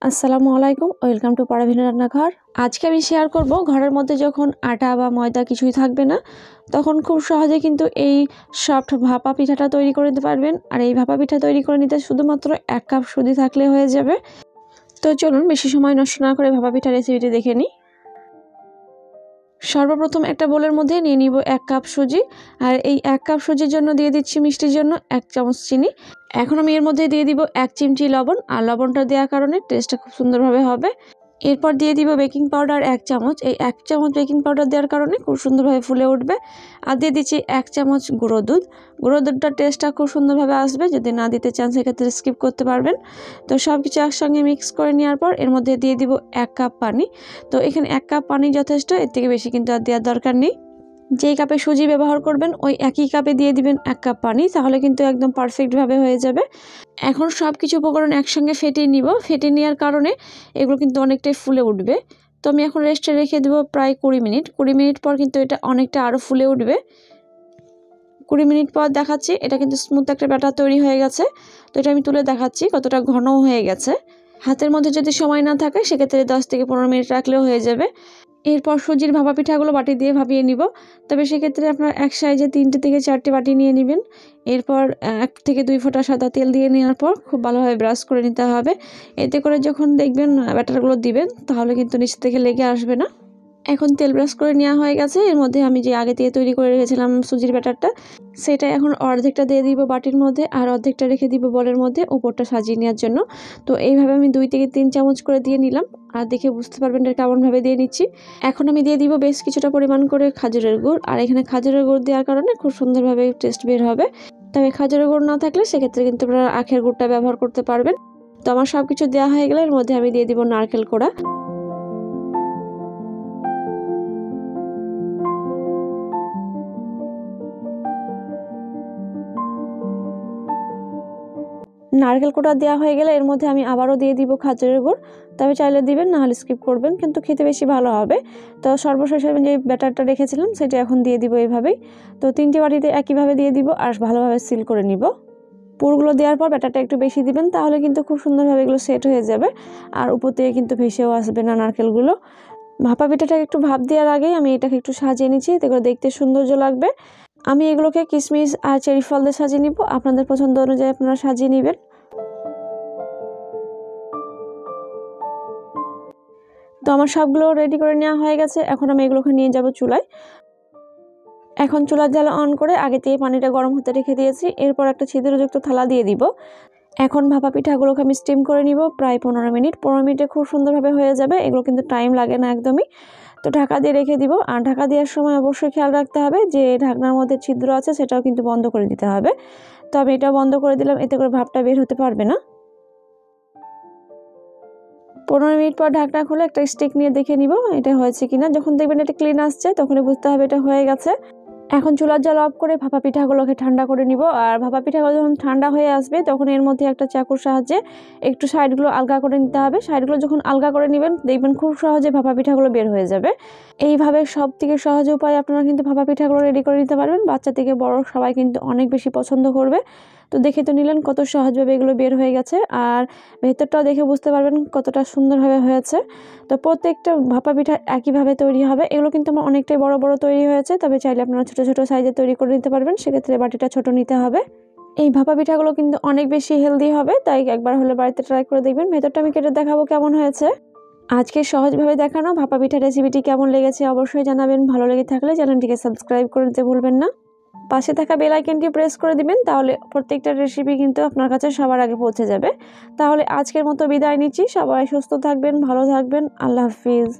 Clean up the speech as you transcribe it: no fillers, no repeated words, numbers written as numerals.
আসসালামু আলাইকুম, welcome to পারাভিন রান্নাঘর। আজকে আমি শেয়ার করব ঘরের মধ্যে যখন আটা বা ময়দা কিছুই থাকবে না তখন খুব সহজে কিন্তু এই সফট ভাপা পিঠাটা তৈরি করে নিতে পারবেন। আর এই ভাপা পিঠা তৈরি করে নিতে শুধুমাত্র 1 কাপ সুজি থাকলে হয়ে যাবে। তো চলুন বেশি সময় নষ্ট না করে ভাপা পিঠা রেসিপিটি দেখে নিই। সর্বপ্রথম একটা বোলের মধ্যে নিয়ে নিব 1 কাপ সুজি। আর এই 1 কাপ সুজির জন্য দিয়ে দিচ্ছি মিষ্টির জন্য 1 চামচ চিনি। এখন আমি এর মধ্যে দিয়ে দিব 1 চিমটি লবণ। আর লবণটা দেওয়ার কারণে টেস্টটা খুব সুন্দরভাবে হবে। এরপর দিয়ে দিব বেকিং পাউডার 1 চামচ। এই 1 চামচ বেকিং পাউডার দেওয়ার কারণে খুব সুন্দরভাবে ফুলে উঠবে। আর দিয়ে দিচ্ছি 1 চামচ গুঁড়ো দুধ। গুঁড়ো দুধটার টেস্টটা খুব সুন্দরভাবে আসবে। যদি না দিতে চান সেক্ষেত্রে স্কিপ করতে পারবেন। তো সব কিছু একসঙ্গে মিক্স করে নেওয়ার পর এর মধ্যে দিয়ে দিব 1 কাপ পানি। তো এখানে 1 কাপ পানি যথেষ্ট, এর থেকে বেশি কিন্তু আর দেওয়ার দরকার নেই। যেই কাপে সুজি ব্যবহার করবেন ওই একই কাপে দিয়ে দিবেন 1 কাপ পানি, তাহলে কিন্তু একদম পারফেক্টভাবে হয়ে যাবে। এখন সব কিছু উপকরণ একসঙ্গে ফেটিয়ে নিব। ফেটিয়ে নেওয়ার কারণে এগুলো কিন্তু অনেকটাই ফুলে উঠবে। তো আমি এখন রেস্টে রেখে দেবো প্রায় 20 মিনিট। 20 মিনিট পর কিন্তু এটা অনেকটা আরও ফুলে উঠবে। 20 মিনিট পর দেখাচ্ছি, এটা কিন্তু স্মুথ একটা ব্যাটার তৈরি হয়ে গেছে। তো এটা আমি তুলে দেখাচ্ছি কতটা ঘন হয়ে গেছে। হাতের মধ্যে যদি সময় না থাকে সেক্ষেত্রে 10 থেকে 15 মিনিট রাখলেও হয়ে যাবে। এরপর সুজির ভাপা পিঠাগুলো বাটি দিয়ে ভাপিয়ে নিব। তবে সেক্ষেত্রে আপনার এক সাইজে 3টে থেকে 4টে বাটি নিয়ে নেবেন। এরপর 1 থেকে 2 ফোঁটা সাদা তেল দিয়ে নেওয়ার পর খুব ভালোভাবে ব্রাশ করে নিতে হবে। এতে করে যখন দেখবেন ব্যাটারগুলো দিবেন তাহলে কিন্তু নিচ থেকে লেগে আসবে না। এখন তেল ব্রাশ করে নেওয়া হয়ে গেছে। এর মধ্যে আমি যে আগে থেকে তৈরি করে রেখেছিলাম সুজির ব্যাটারটা, সেটা এখন অর্ধেকটা দিয়ে দিব বাটির মধ্যে আর অর্ধেকটা রেখে দিব বলের মধ্যে উপরটা সাজিয়ে নেওয়ার জন্য। তো এইভাবে আমি 2 থেকে 3 চামচ করে দিয়ে নিলাম। আর দেখে বুঝতে পারবেন এটা কেমনভাবে দিয়ে নিচ্ছি। এখন আমি দিয়ে দিব বেশ কিছুটা পরিমাণ করে খাজুরের গুড়। আর এখানে খাজুরের গুড় দেওয়ার কারণে খুব সুন্দরভাবে টেস্ট বের হবে। তবে খাজুরের গুড় না থাকলে সেক্ষেত্রে কিন্তু আপনারা আখের গুড়টা ব্যবহার করতে পারবেন। তো আমার সব কিছু দেওয়া হয়ে গেলে এর মধ্যে আমি দিয়ে দিব নারকেল কোড়া। নারকেল কোড়া দেওয়া হয়ে গেলে এর মধ্যে আমি আবারও দিয়ে দিব খাজুরের গুড়। তবে চাইলে দিবেন, না হলে স্কিপ করবেন, কিন্তু খেতে বেশি ভালো হবে। তো সর্বশেষে আমি যে ব্যাটারটা রেখেছিলাম সেটা এখন দিয়ে দিব এইভাবেই। তো 3টে বাটিতে একইভাবে দিয়ে দিব আর ভালোভাবে সিল করে নিব। পুরগুলো দেওয়ার পর ব্যাটারটা একটু বেশি দিবেন, তাহলে কিন্তু খুব সুন্দরভাবে এগুলো সেট হয়ে যাবে। আর উপর থেকে কিন্তু ভেসেও আসবে না নারকেলগুলো। ভাপা পিঠাটাকে একটু ভাপ দেওয়ার আগেই আমি এটাকে একটু সাজিয়ে নিচ্ছি, এতে করে দেখতে সৌন্দর্য লাগবে। আমি এগুলোকে কিশমিশ আর চেরি ফল দিয়ে সাজিয়ে নিব। আপনাদের পছন্দ অনুযায়ী আপনারা সাজিয়ে নেবেন। তো আমার সবগুলো রেডি করে নেওয়া হয়ে গেছে। এখন আমি এগুলোকে নিয়ে যাব চুলায়। এখন চুলার জ্বালা অন করে আগে থেকে পানিটা গরম হতে রেখে দিয়েছি। এরপর একটা ছিদ্রযুক্ত থালা দিয়ে দিব। এখন ভাপা পিঠাগুলোকে আমি স্টিম করে নিব প্রায় 15 মিনিট। 15 মিনিটে খুব সুন্দরভাবে হয়ে যাবে। এগুলো কিন্তু টাইম লাগে না একদমই। তো ঢাকা দিয়ে রেখে দিব। আর ঢাকা দেওয়ার সময় অবশ্যই খেয়াল রাখতে হবে যে ঢাকনার মধ্যে ছিদ্র আছে সেটাও কিন্তু বন্ধ করে দিতে হবে। তো আমি এটাও বন্ধ করে দিলাম, এতে করে ভাপটা বের হতে পারবে না। 15 মিনিট পর ঢাকনা খুলে একটা স্টিক নিয়ে দেখে নিব এটা হয়েছে কিনা। যখন দেখবেন এটা ক্লিন আসছে তখনই বুঝতে হবে এটা হয়ে গেছে। এখন চুলার জাল অফ করে ভাপা পিঠাগুলোকে ঠান্ডা করে নিব। আর ভাপা পিঠাগুলো যখন ঠান্ডা হয়ে আসবে তখন এর মধ্যে একটা চাকুর সাহায্যে একটু সাইডগুলো আলগা করে নিতে হবে। সাইডগুলো যখন আলগা করে নেবেন দেখবেন খুব সহজে ভাপা পিঠাগুলো বের হয়ে যাবে। এইভাবে সব থেকে সহজ উপায়ে আপনারা কিন্তু ভাপা পিঠাগুলো রেডি করে নিতে পারবেন। বাচ্চা থেকে বড় সবাই কিন্তু অনেক বেশি পছন্দ করবে। তো দেখে তো নিলেন কত সহজভাবে এগুলো বের হয়ে গেছে। আর ভেতরটাও দেখে বুঝতে পারবেন কতটা সুন্দরভাবে হয়েছে। তো প্রত্যেকটা ভাপা পিঠা একইভাবে তৈরি হবে। এগুলো কিন্তু আমার অনেকটাই বড় বড় তৈরি হয়েছে, তবে চাইলে আপনারা ছোট ছোট সাইজে তৈরি করে নিতে পারবেন। সেক্ষেত্রে বাটিটা ছোট নিতে হবে। এই ভাপা পিঠাগুলো কিন্তু অনেক বেশি হেলদি হবে, তাই একবার হলে বাড়িতে ট্রাই করে দেখবেন। ভেতরটা আমি কেটে দেখাবো কেমন হয়েছে। আজকে সহজভাবে দেখানো ভাপা পিঠা রেসিপিটি কেমন লেগেছে অবশ্যই জানাবেন। ভালো লেগে থাকলে চ্যানেলটিকে সাবস্ক্রাইব করে দিতে ভুলবেন না। পাশে থাকা বেল আইকনটি প্রেস করে দিবেন, তাহলে প্রত্যেকটা রেসিপি কিন্তু আপনার কাছে সবার আগে পৌঁছে যাবে। তাহলে আজকের মতো বিদায় নিচ্ছি। সবাই সুস্থ থাকবেন, ভালো থাকবেন। আল্লাহ হাফিজ।